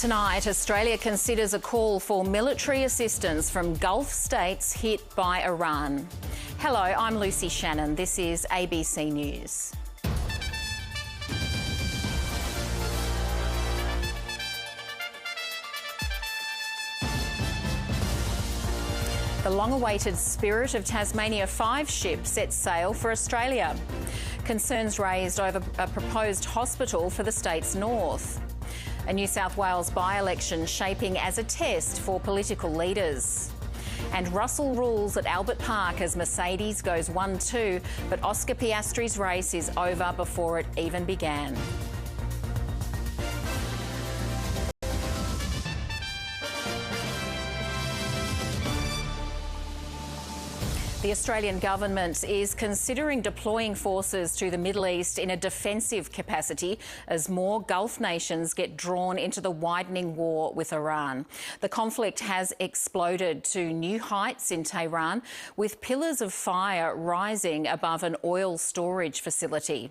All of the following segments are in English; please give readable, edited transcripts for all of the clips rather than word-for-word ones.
Tonight, Australia considers a call for military assistance from Gulf states hit by Iran. Hello, I'm Lucy Shannon. This is ABC News. The long-awaited Spirit of Tasmania 5 ship sets sail for Australia. Concerns raised over a proposed hospital for the state's north. A New South Wales by-election shaping as a test for political leaders. And Russell rules at Albert Park as Mercedes goes 1-2, but Oscar Piastri's race is over before it even began. The Australian government is considering deploying forces to the Middle East in a defensive capacity as more Gulf nations get drawn into the widening war with Iran. The conflict has exploded to new heights in Tehran, with pillars of fire rising above an oil storage facility.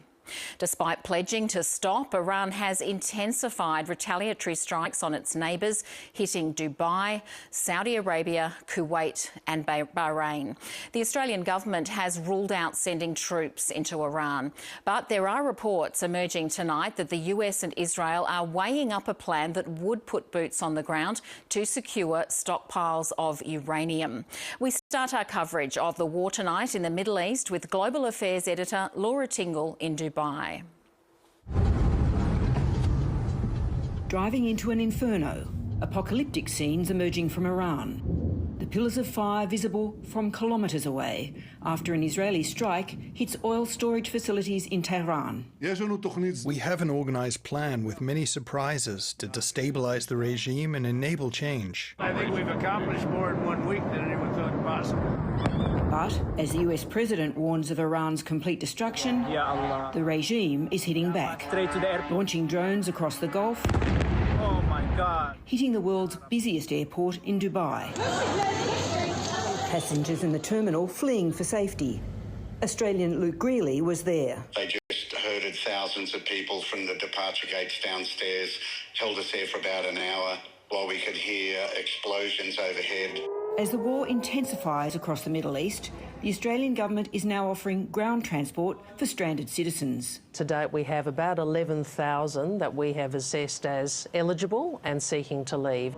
Despite pledging to stop, Iran has intensified retaliatory strikes on its neighbours, hitting Dubai, Saudi Arabia, Kuwait and Bahrain. The Australian government has ruled out sending troops into Iran. But there are reports emerging tonight that the US and Israel are weighing up a plan that would put boots on the ground to secure stockpiles of uranium. We start our coverage of the war tonight in the Middle East with Global Affairs editor Laura Tingle in Dubai. Driving into an inferno, apocalyptic scenes emerging from Iran. The pillars of fire visible from kilometres away after an Israeli strike hits oil storage facilities in Tehran. We have an organised plan with many surprises to destabilise the regime and enable change. I think we've accomplished more in 1 week than anyone thought possible. But as the US president warns of Iran's complete destruction, the regime is hitting back, launching drones across the Gulf, Oh my God. hitting the world's busiest airport in Dubai. Passengers in the terminal fleeing for safety. Australian Luke Greeley was there. They just herded thousands of people from the departure gates downstairs, held us there for about an hour while we could hear explosions overhead. As the war intensifies across the Middle East, the Australian government is now offering ground transport for stranded citizens. To date, we have about 11,000 that we have assessed as eligible and seeking to leave.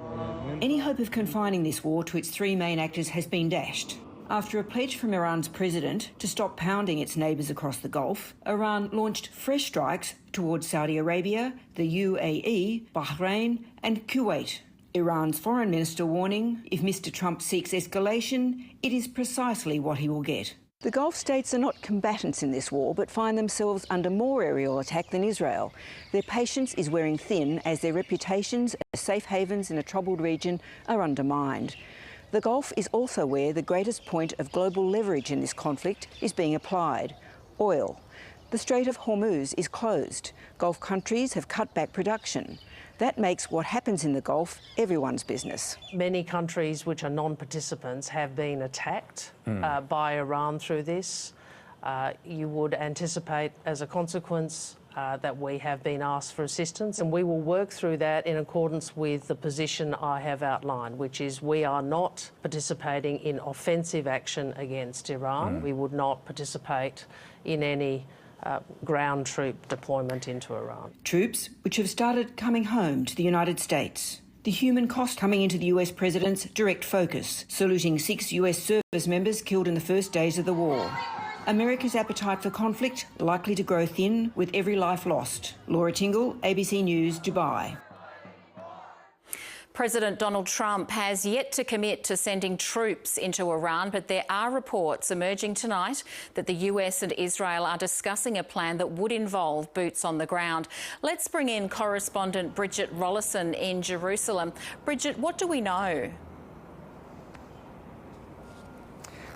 Any hope of confining this war to its three main actors has been dashed. After a pledge from Iran's president to stop pounding its neighbours across the Gulf, Iran launched fresh strikes towards Saudi Arabia, the UAE, Bahrain and Kuwait. Iran's foreign minister warning, if Mr Trump seeks escalation, it is precisely what he will get. The Gulf states are not combatants in this war, but find themselves under more aerial attack than Israel. Their patience is wearing thin as their reputations as safe havens in a troubled region are undermined. The Gulf is also where the greatest point of global leverage in this conflict is being applied: oil. The Strait of Hormuz is closed. Gulf countries have cut back production. That makes what happens in the Gulf everyone's business. Many countries which are non-participants have been attacked by Iran through this. You would anticipate as a consequence that we have been asked for assistance, and we will work through that in accordance with the position I have outlined, which is we are not participating in offensive action against Iran. We would not participate in any ground troop deployment into Iran. Troops which have started coming home to the United States. The human cost coming into the US president's direct focus, saluting 6 US service members killed in the first days of the war. America's appetite for conflict likely to grow thin with every life lost. Laura Tingle, ABC News, Dubai. President Donald Trump has yet to commit to sending troops into Iran, but there are reports emerging tonight that the US and Israel are discussing a plan that would involve boots on the ground. Let's bring in correspondent Bridget Rollison in Jerusalem. Bridget, what do we know?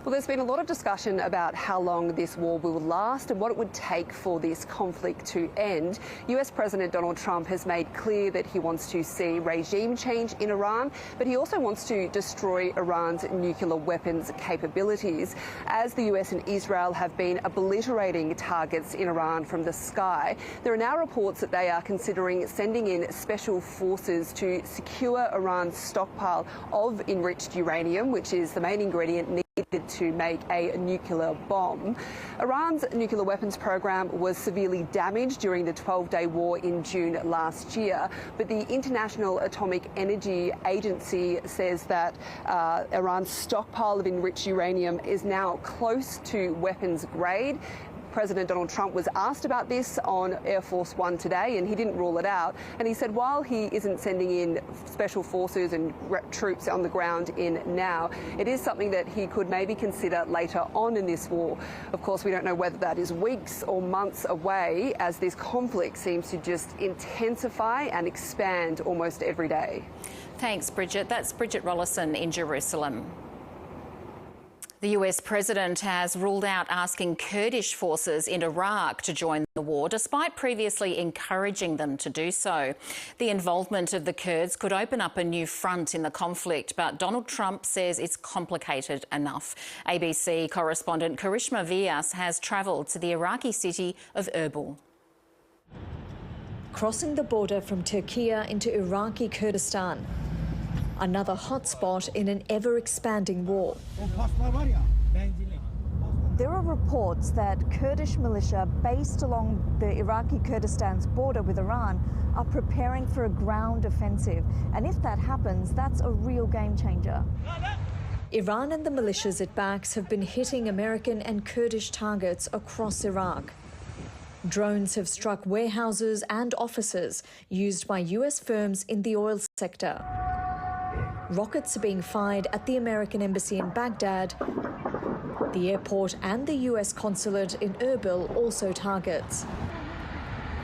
Well, there's been a lot of discussion about how long this war will last and what it would take for this conflict to end. US President Donald Trump has made clear that he wants to see regime change in Iran, but he also wants to destroy Iran's nuclear weapons capabilities. As the US and Israel have been obliterating targets in Iran from the sky, there are now reports that they are considering sending in special forces to secure Iran's stockpile of enriched uranium, which is the main ingredient needed to make a nuclear bomb. Iran's nuclear weapons program was severely damaged during the 12-day war in June last year, but the International Atomic Energy Agency says that Iran's stockpile of enriched uranium is now close to weapons grade. President Donald Trump was asked about this on Air Force One today, and he didn't rule it out. And he said while he isn't sending in special forces and troops on the ground in now, it is something that he could maybe consider later on in this war. Of course, we don't know whether that is weeks or months away, as this conflict seems to just intensify and expand almost every day. Thanks, Bridget. That's Bridget Rollison in Jerusalem. The US president has ruled out asking Kurdish forces in Iraq to join the war, despite previously encouraging them to do so. The involvement of the Kurds could open up a new front in the conflict, but Donald Trump says it's complicated enough. ABC correspondent Karishma Vyas has travelled to the Iraqi city of Erbil. Crossing the border from Turkey into Iraqi Kurdistan, another hotspot in an ever-expanding war. There are reports that Kurdish militia based along the Iraqi Kurdistan's border with Iran are preparing for a ground offensive. And if that happens, that's a real game changer. Iran and the militias it backs have been hitting American and Kurdish targets across Iraq. Drones have struck warehouses and offices used by US firms in the oil sector. Rockets are being fired at the American embassy in Baghdad. The airport and the US consulate in Erbil also targets.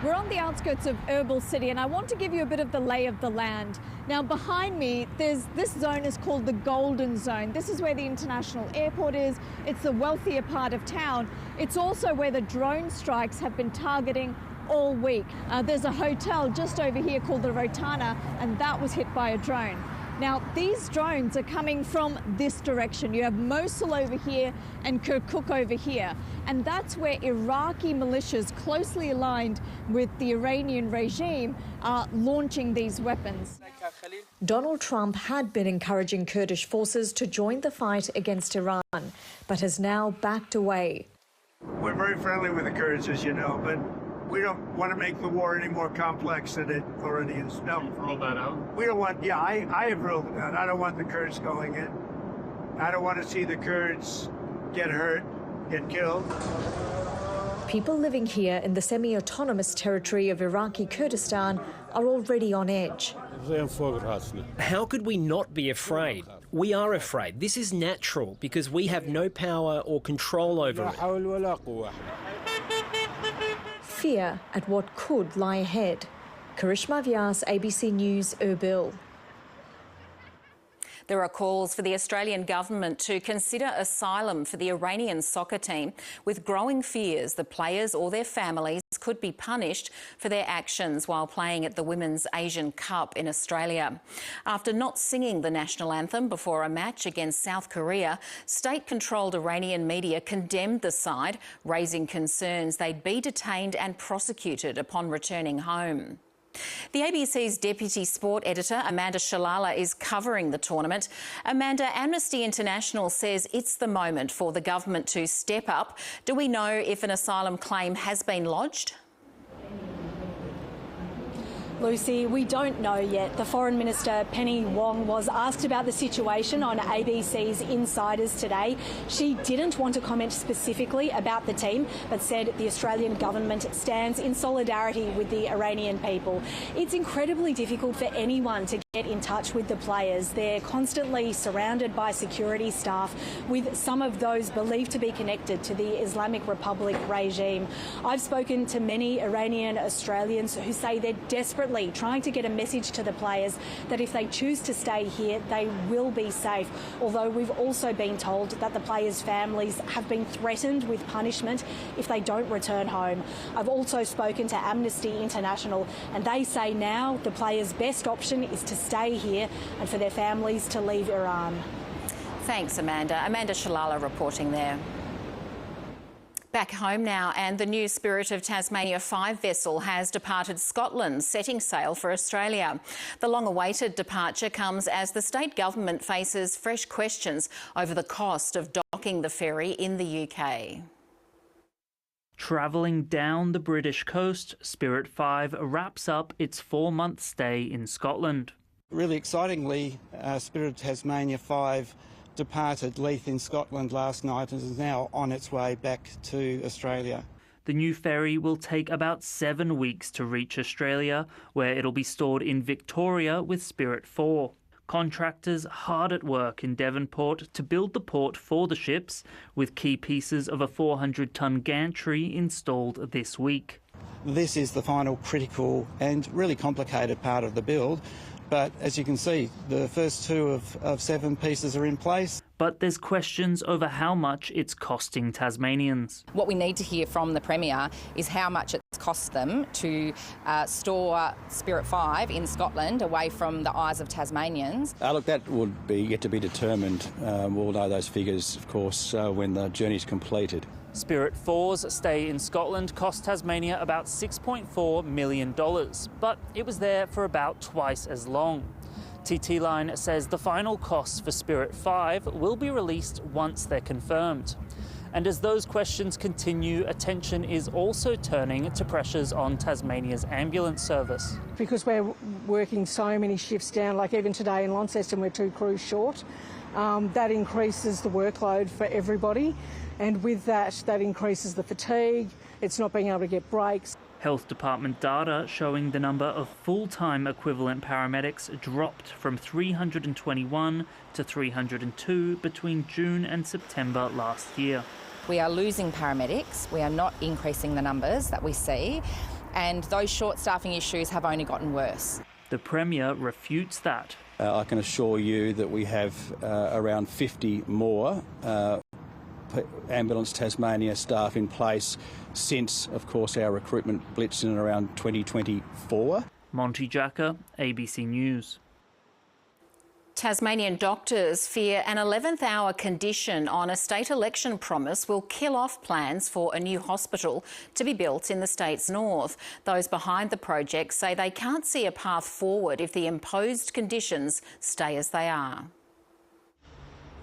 We're on the outskirts of Erbil City, and I want to give you a bit of the lay of the land. Now, behind me, this zone is called the Golden Zone. This is where the international airport is. It's the wealthier part of town. It's also where the drone strikes have been targeting all week. There's a hotel just over here called the Rotana, and that was hit by a drone. Now, these drones are coming from this direction. You have Mosul over here and Kirkuk over here. And that's where Iraqi militias closely aligned with the Iranian regime are launching these weapons. Donald Trump had been encouraging Kurdish forces to join the fight against Iran, but has now backed away. We're very friendly with the Kurds, as you know, but we don't want to make the war any more complex than it already is. No. You've ruled that out? We don't want, yeah, I have ruled it out. I don't want the Kurds going in. I don't want to see the Kurds get hurt, get killed. People living here in the semi-autonomous territory of Iraqi Kurdistan are already on edge. How could we not be afraid? We are afraid. This is natural because we have no power or control over it. Fear at what could lie ahead. Karishma Vyas, ABC News, Erbil. There are calls for the Australian government to consider asylum for the Iranian soccer team, with growing fears the players or their families could be punished for their actions while playing at the Women's Asian Cup in Australia. After not singing the national anthem before a match against South Korea, state-controlled Iranian media condemned the side, raising concerns they'd be detained and prosecuted upon returning home. The ABC's Deputy Sport Editor, Amanda Shalala, is covering the tournament. Amanda, Amnesty International says it's the moment for the government to step up. Do we know if an asylum claim has been lodged? Lucy, we don't know yet. The Foreign Minister, Penny Wong, was asked about the situation on ABC's Insiders today. She didn't want to comment specifically about the team, but said the Australian government stands in solidarity with the Iranian people. It's incredibly difficult for anyone to Get in touch with the players. They're constantly surrounded by security staff, with some of those believed to be connected to the Islamic Republic regime. I've spoken to many Iranian Australians who say they're desperately trying to get a message to the players that if they choose to stay here, they will be safe. Although we've also been told that the players' families have been threatened with punishment if they don't return home. I've also spoken to Amnesty International, and they say now the players' best option is to stay here and for their families to leave Iran. Thanks, Amanda. Amanda Shalala reporting there. Back home now, and the new Spirit of Tasmania 5 vessel has departed Scotland, setting sail for Australia. The long-awaited departure comes as the state government faces fresh questions over the cost of docking the ferry in the UK. Travelling down the British coast, Spirit 5 wraps up its 4-month stay in Scotland. Really excitingly, Spirit of Tasmania 5 departed Leith in Scotland last night and is now on its way back to Australia. The new ferry will take about 7 weeks to reach Australia, where it'll be stored in Victoria with Spirit 4. Contractors hard at work in Devonport to build the port for the ships, with key pieces of a 400-tonne gantry installed this week. This is the final critical and really complicated part of the build, but as you can see, the first 2 of 7 pieces are in place. But there's questions over how much it's costing Tasmanians. What we need to hear from the Premier is how much it's cost them to store Spirit 5 in Scotland away from the eyes of Tasmanians. Look, that would be yet to be determined. We'll know those figures, of course, when the journey's completed. Spirit 4's stay in Scotland cost Tasmania about $6.4 million, but it was there for about twice as long. TT Line says the final costs for Spirit 5 will be released once they're confirmed. And as those questions continue, attention is also turning to pressures on Tasmania's ambulance service. Because we're working so many shifts down, like even today in Launceston we're 2 crews short, that increases the workload for everybody. And with that increases the fatigue, it's not being able to get breaks. Health Department data showing the number of full-time equivalent paramedics dropped from 321 to 302 between June and September last year. We are losing paramedics, we are not increasing the numbers that we see, and those short staffing issues have only gotten worse. The Premier refutes that. I can assure you that we have around 50 more Ambulance Tasmania staff in place since, of course, our recruitment blitz in around 2024. Monty Jacker, ABC News. Tasmanian doctors fear an 11th-hour condition on a state election promise will kill off plans for a new hospital to be built in the state's north. Those behind the project say they can't see a path forward if the imposed conditions stay as they are.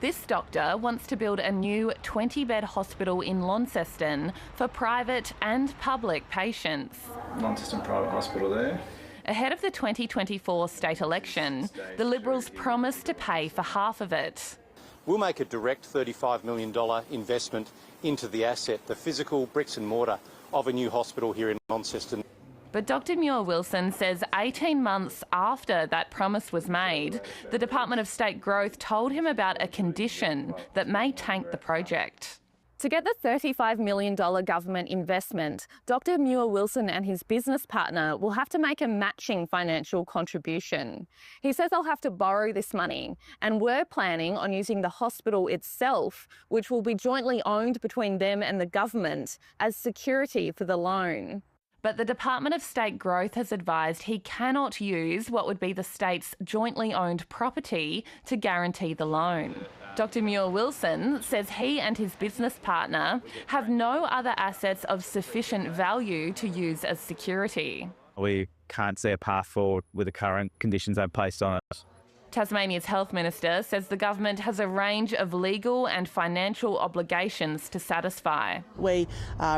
This doctor wants to build a new 20-bed hospital in Launceston for private and public patients. Launceston Private Hospital there. Ahead of the 2024 state election, the Liberals promised to pay for half of it. We'll make a direct $35 million investment into the asset, the physical bricks and mortar of a new hospital here in Launceston. But Dr Muir-Wilson says 18 months after that promise was made, the Department of State Growth told him about a condition that may tank the project. To get the $35 million government investment, Dr Muir-Wilson and his business partner will have to make a matching financial contribution. He says they'll have to borrow this money, and we're planning on using the hospital itself, which will be jointly owned between them and the government, as security for the loan. But the Department of State Growth has advised he cannot use what would be the state's jointly owned property to guarantee the loan. Dr Muir-Wilson says he and his business partner have no other assets of sufficient value to use as security. We can't see a path forward with the current conditions they've placed on it. Tasmania's Health Minister says the government has a range of legal and financial obligations to satisfy. We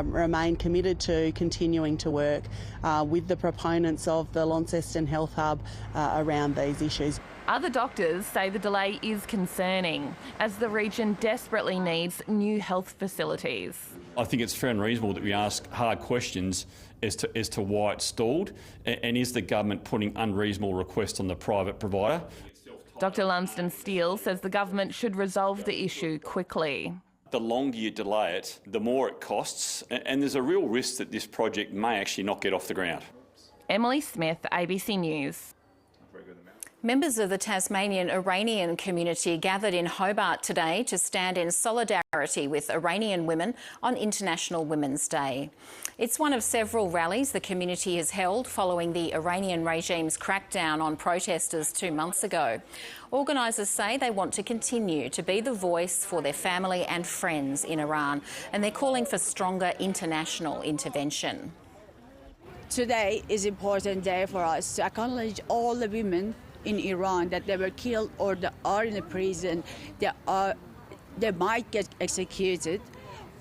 remain committed to continuing to work with the proponents of the Launceston Health Hub around these issues. Other doctors say the delay is concerning, as the region desperately needs new health facilities. I think it's fair and reasonable that we ask hard questions as to why it's stalled, and is the government putting unreasonable requests on the private provider? Dr Lumsden Steele says the government should resolve the issue quickly. The longer you delay it, the more it costs, and there's a real risk that this project may actually not get off the ground. Emily Smith, ABC News. Members of the Tasmanian Iranian community gathered in Hobart today to stand in solidarity with Iranian women on International Women's Day. It's one of several rallies the community has held following the Iranian regime's crackdown on protesters 2 months ago. Organisers say they want to continue to be the voice for their family and friends in Iran, and they're calling for stronger international intervention. Today is an important day for us to acknowledge all the women in Iran that they were killed or they are in a prison, they might get executed,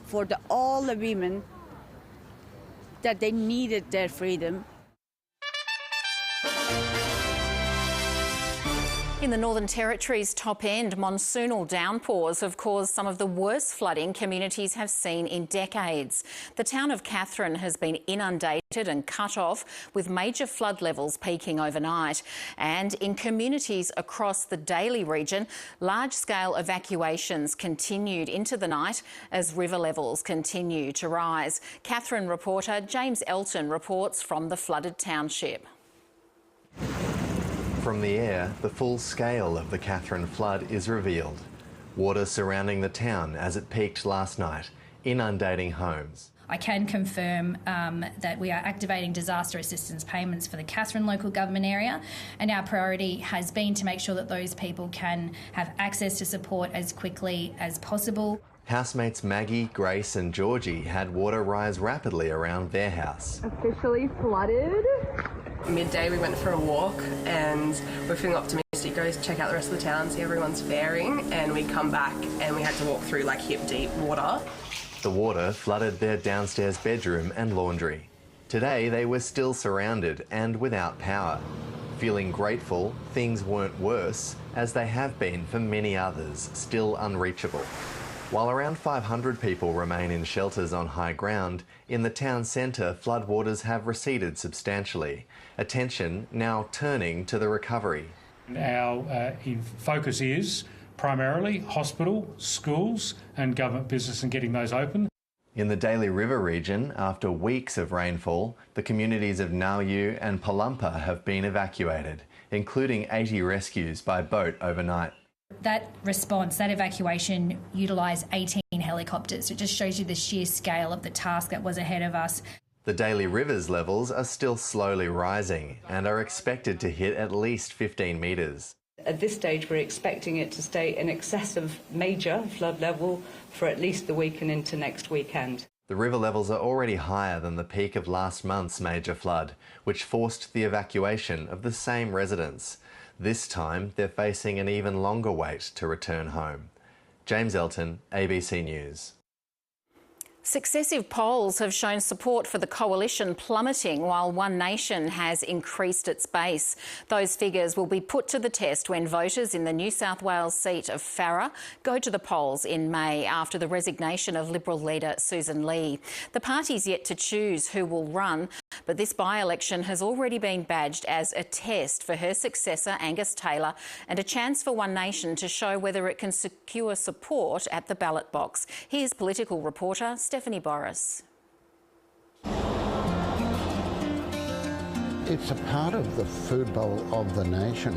for all the women that they needed their freedom. In the Northern Territory's top end, monsoonal downpours have caused some of the worst flooding communities have seen in decades. The town of Katherine has been inundated and cut off, with major flood levels peaking overnight. And in communities across the Daly region, large-scale evacuations continued into the night as river levels continue to rise. Katherine reporter James Elton reports from the flooded township. From the air, the full scale of the Katherine flood is revealed. Water surrounding the town as it peaked last night, inundating homes. I can confirm that we are activating disaster assistance payments for the Katherine local government area, and our priority has been to make sure that those people can have access to support as quickly as possible. Housemates Maggie, Grace and Georgie had water rise rapidly around their house. Officially flooded. Midday we went for a walk and we're feeling optimistic, go check out the rest of the town, see everyone's faring, and we come back and we had to walk through like hip deep water. The water flooded their downstairs bedroom and laundry. Today they were still surrounded and without power. Feeling grateful things weren't worse, as they have been for many others, still unreachable. While around 500 people remain in shelters on high ground, in the town centre floodwaters have receded substantially. Attention now turning to the recovery. Our focus is primarily hospital, schools and government business and getting those open. In the Daly River region, after weeks of rainfall, the communities of Nauyu and Palumpa have been evacuated, including 80 rescues by boat overnight. That response, that evacuation, utilised 18 helicopters. It just shows you the sheer scale of the task that was ahead of us. The Daly River's levels are still slowly rising and are expected to hit at least 15 metres. At this stage, we're expecting it to stay in excess of major flood level for at least the week and into next weekend. The river levels are already higher than the peak of last month's major flood, which forced the evacuation of the same residents. This time, they're facing an even longer wait to return home. James Elton, ABC News. Successive polls have shown support for the coalition plummeting while One Nation has increased its base. Those figures will be put to the test when voters in the New South Wales seat of Farrer go to the polls in May after the resignation of Liberal leader Susan Lee. The party's yet to choose who will run, but this by-election has already been badged as a test for her successor Angus Taylor and a chance for One Nation to show whether it can secure support at the ballot box. Here's political reporter Stephanie Boris. It's a part of the food bowl of the nation.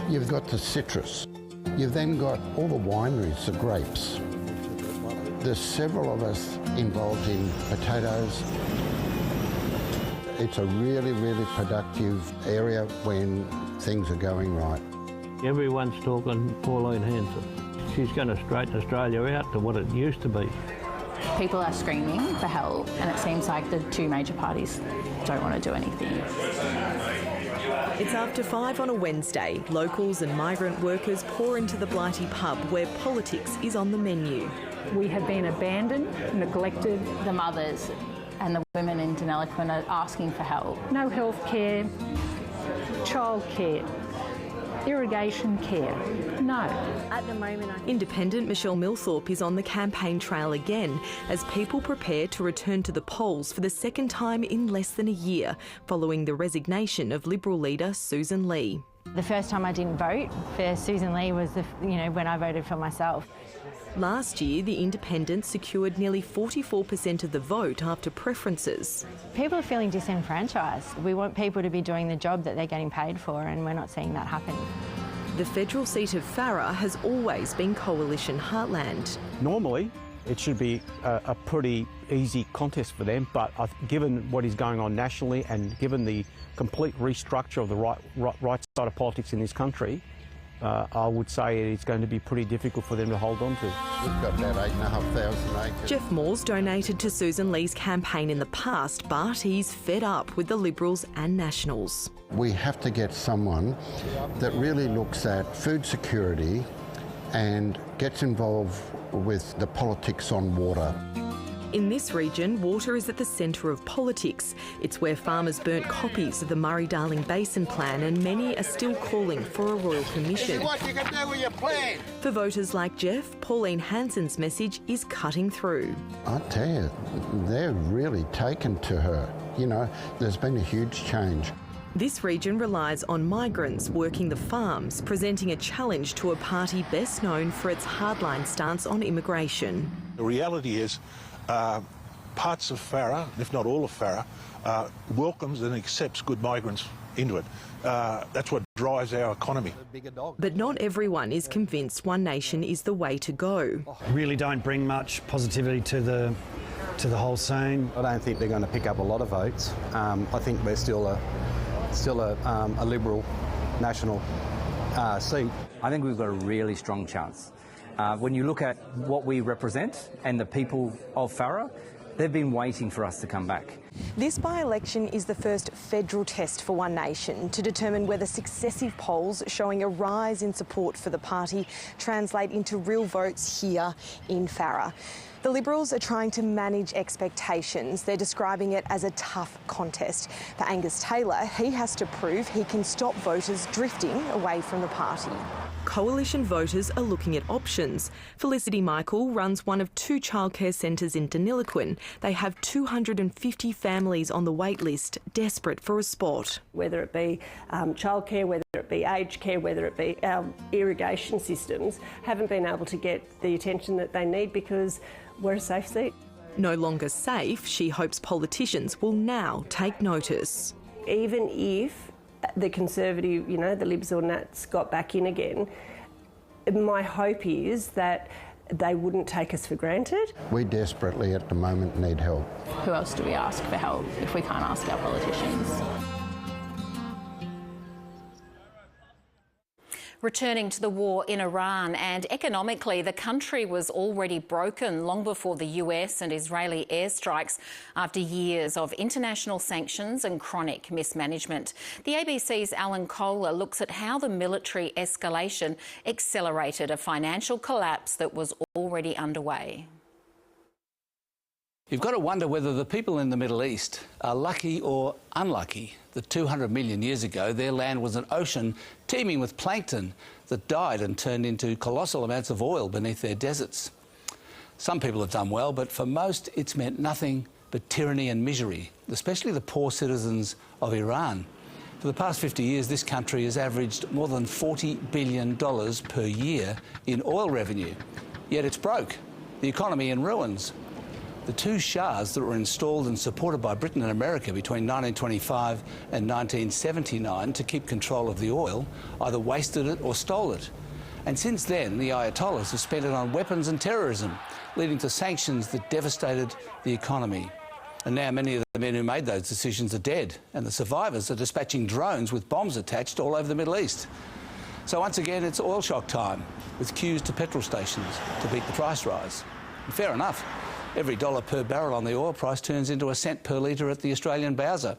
You've got the citrus. You've then got all the wineries, the grapes. There's several of us involved in potatoes. It's a really, really productive area when things are going right. Everyone's talking Pauline Hanson. She's going to straighten Australia out to what it used to be. People are screaming for help, and it seems like the two major parties don't want to do anything. It's after 5 on a Wednesday. Locals and migrant workers pour into the Blighty pub where politics is on the menu. We have been abandoned, neglected. The mothers and the women in Deniliquin are asking for help. No health care, childcare, Irrigation care? No. At the moment, Independent Michelle Milthorpe is on the campaign trail again as people prepare to return to the polls for the second time in less than a year, following the resignation of Liberal leader Susan Lee. The first time I didn't vote for Susan Lee was when I voted for myself. Last year, the Independents secured nearly 44% of the vote after preferences. People are feeling disenfranchised. We want people to be doing the job that they're getting paid for, and we're not seeing that happen. The federal seat of Farrer has always been coalition heartland. Normally, it should be a pretty easy contest for them, but given what is going on nationally and given the complete restructure of the right side of politics in this country, I would say it's going to be pretty difficult for them to hold on to. We've got about 8,500 acres. Jeff Moore's donated to Susan Lee's campaign in the past, but he's fed up with the Liberals and Nationals. We have to get someone that really looks at food security and gets involved with the politics on water. In this region, water is at the centre of politics. It's where farmers burnt copies of the Murray-Darling Basin Plan, and many are still calling for a royal commission. What you can do with your plan. For voters like Jeff, Pauline Hanson's message is cutting through. I tell you, they're really taken to her. You know, there's been a huge change. This region relies on migrants working the farms, presenting a challenge to a party best known for its hardline stance on immigration. The reality is, parts of Farrer, if not all of Farrer, welcomes and accepts good migrants into it. That's what drives our economy. But not everyone is convinced One Nation is the way to go. Really don't bring much positivity to the whole scene. I don't think they're going to pick up a lot of votes. I think we're still a Liberal national seat. I think we've got a really strong chance. When you look at what we represent and the people of Farrer, they've been waiting for us to come back. This by-election is the first federal test for One Nation to determine whether successive polls showing a rise in support for the party translate into real votes here in Farrer. The Liberals are trying to manage expectations. They're describing it as a tough contest. For Angus Taylor, he has to prove he can stop voters drifting away from the party. Coalition voters are looking at options. Felicity Michael runs one of 2 childcare centres in Deniliquin. They have 250 families on the wait list, desperate for a spot. Whether it be childcare, whether it be aged care, whether it be our irrigation systems, haven't been able to get the attention that they need because we're a safe seat. No longer safe, she hopes politicians will now take notice. Even if the Conservative, the Libs or Nats got back in again, my hope is that they wouldn't take us for granted. We desperately at the moment need help. Who else do we ask for help if we can't ask our politicians? Returning to the war in Iran, and economically the country was already broken long before the US and Israeli airstrikes after years of international sanctions and chronic mismanagement. The ABC's Alan Kohler looks at how the military escalation accelerated a financial collapse that was already underway. You've got to wonder whether the people in the Middle East are lucky or unlucky that 200 million years ago their land was an ocean teeming with plankton that died and turned into colossal amounts of oil beneath their deserts. Some people have done well, but for most it's meant nothing but tyranny and misery, especially the poor citizens of Iran. For the past 50 years, this country has averaged more than $40 billion per year in oil revenue. Yet it's broke, the economy in ruins. The 2 Shahs that were installed and supported by Britain and America between 1925 and 1979 to keep control of the oil either wasted it or stole it. And since then, the Ayatollahs have spent it on weapons and terrorism, leading to sanctions that devastated the economy. And now many of the men who made those decisions are dead, and the survivors are dispatching drones with bombs attached all over the Middle East. So once again, it's oil shock time, with queues to petrol stations to beat the price rise. And fair enough. Every dollar per barrel on the oil price turns into a cent per litre at the Australian Bowser.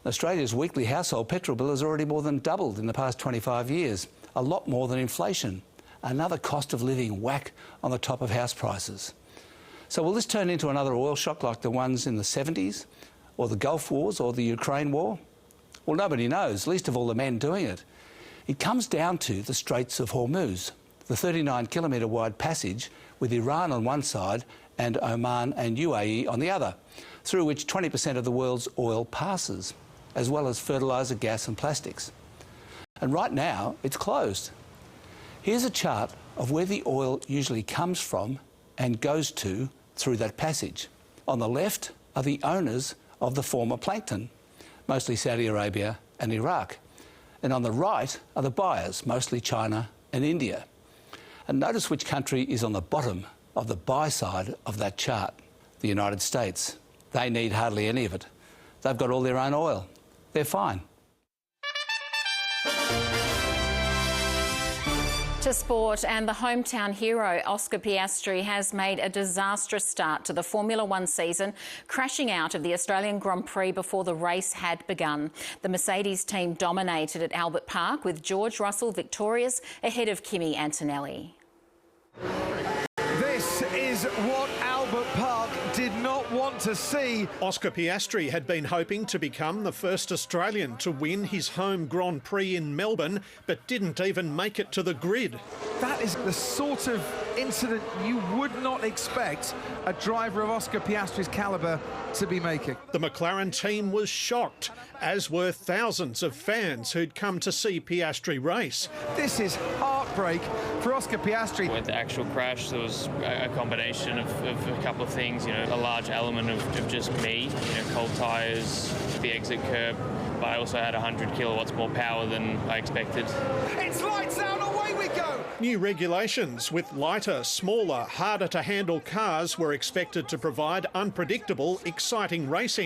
Australia's weekly household petrol bill has already more than doubled in the past 25 years, a lot more than inflation. Another cost of living whack on the top of house prices. So will this turn into another oil shock like the ones in the 70s, or the Gulf Wars, or the Ukraine War? Well, nobody knows, least of all the men doing it. It comes down to the Straits of Hormuz, the 39-kilometre wide passage with Iran on one side and Oman and UAE on the other, through which 20% of the world's oil passes, as well as fertiliser, gas and plastics. And right now, it's closed. Here's a chart of where the oil usually comes from and goes to through that passage. On the left are the owners of the former plankton, mostly Saudi Arabia and Iraq. And on the right are the buyers, mostly China and India. And notice which country is on the bottom of the buy side of that chart, the United States. They need hardly any of it. They've got all their own oil. They're fine. To sport, and the hometown hero Oscar Piastri has made a disastrous start to the Formula One season, crashing out of the Australian Grand Prix before the race had begun. The Mercedes team dominated at Albert Park, with George Russell victorious ahead of Kimi Antonelli. This is what Albert Park did not want to see. Oscar Piastri had been hoping to become the first Australian to win his home Grand Prix in Melbourne, but didn't even make it to the grid. That is the sort of incident you would not expect a driver of Oscar Piastri's calibre to be making. The McLaren team was shocked, as were thousands of fans who'd come to see Piastri race. This is heartbreak for Oscar Piastri. With the actual crash, there was a combination of a couple of things, you know, a large element of just me, you know, cold tyres, the exit curb, but I also had 100 kilowatts more power than I expected. It's lights out, away we go! New regulations with lighter, smaller, harder to handle cars were expected to provide unpredictable, exciting racing.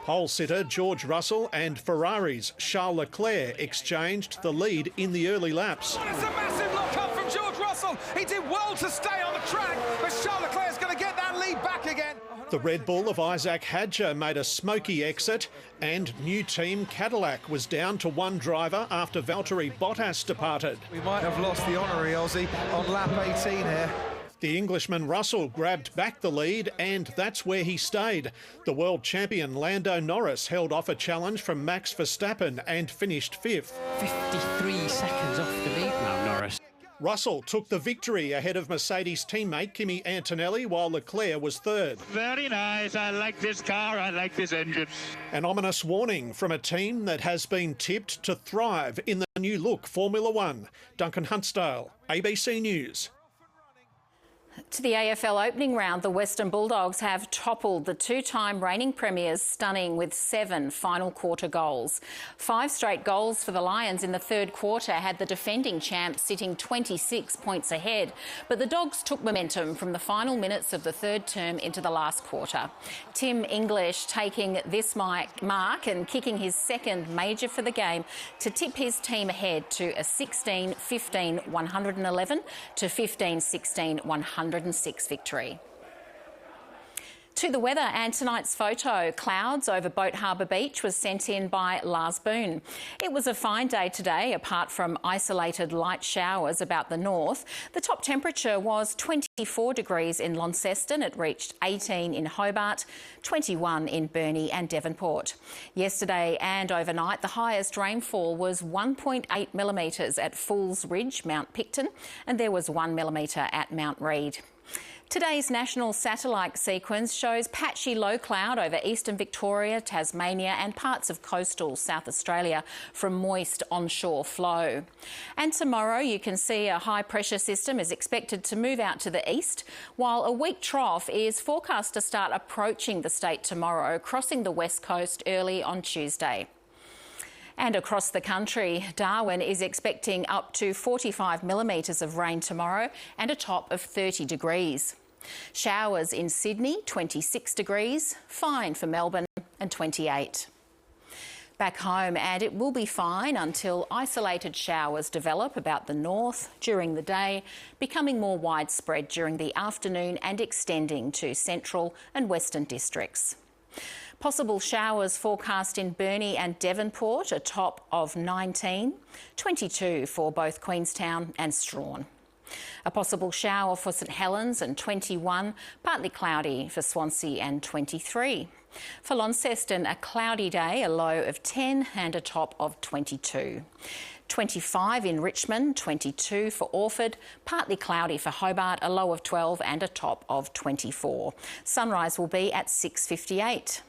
Pole sitter George Russell and Ferrari's Charles Leclerc exchanged the lead in the early laps. It's a massive lock-up from George Russell. He did well to stay on the track, but Charles Leclerc's going to get that lead back again. The Red Bull of Isaac Hadjar made a smoky exit, and new team Cadillac was down to one driver after Valtteri Bottas departed. We might have lost the honorary Aussie on lap 18 here. The Englishman Russell grabbed back the lead, and that's where he stayed. The world champion Lando Norris held off a challenge from Max Verstappen and finished fifth. 53 seconds off the lead now, Norris. Russell took the victory ahead of Mercedes teammate Kimi Antonelli, while Leclerc was third. Very nice. I like this car. I like this engine. An ominous warning from a team that has been tipped to thrive in the new look Formula One. Duncan Huntsdale, ABC News. To the AFL opening round, the Western Bulldogs have toppled the two-time reigning premiers, stunning with 7 final quarter goals. 5 straight goals for the Lions in the third quarter had the defending champs sitting 26 points ahead. But the Dogs took momentum from the final minutes of the third term into the last quarter. Tim English taking this mark and kicking his second major for the game to tip his team ahead to a 16-15-111 to 15-16-106 victory. To the weather, and tonight's photo. Clouds over Boat Harbour Beach was sent in by Lars Boone. It was a fine day today, apart from isolated light showers about the north. The top temperature was 24 degrees in Launceston. It reached 18 in Hobart, 21 in Burnie and Devonport. Yesterday and overnight, the highest rainfall was 1.8 millimetres at Fools Ridge, Mount Picton, and there was 1 millimetre at Mount Reid. Today's national satellite sequence shows patchy low cloud over eastern Victoria, Tasmania and parts of coastal South Australia from moist onshore flow. And tomorrow you can see a high pressure system is expected to move out to the east, while a weak trough is forecast to start approaching the state tomorrow, crossing the west coast early on Tuesday. And across the country, Darwin is expecting up to 45 millimetres of rain tomorrow and a top of 30 degrees. Showers in Sydney, 26 degrees, fine for Melbourne and 28. Back home, and it will be fine until isolated showers develop about the north during the day, becoming more widespread during the afternoon and extending to central and western districts. Possible showers forecast in Burnie and Devonport, a top of 19, 22 for both Queenstown and Strawn. A possible shower for St Helens and 21, partly cloudy for Swansea and 23. For Launceston, a cloudy day, a low of 10 and a top of 22. 25 in Richmond, 22 for Orford, partly cloudy for Hobart, a low of 12 and a top of 24. Sunrise will be at 6:58.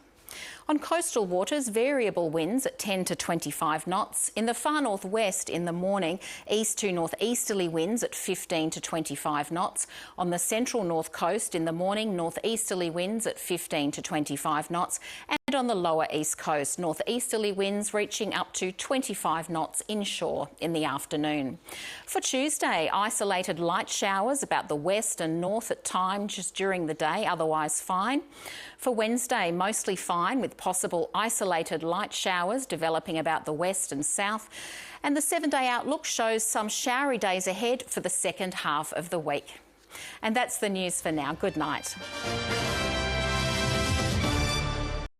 On coastal waters, variable winds at 10 to 25 knots. In the far northwest in the morning, east to northeasterly winds at 15 to 25 knots. On the central north coast in the morning, northeasterly winds at 15 to 25 knots. And on the lower east coast, northeasterly winds reaching up to 25 knots inshore in the afternoon. For Tuesday, isolated light showers about the west and north at times just during the day, otherwise fine. For Wednesday, mostly fine with possible isolated light showers developing about the west and south. And the 7-day outlook shows some showery days ahead for the second half of the week. And that's the news for now. Good night.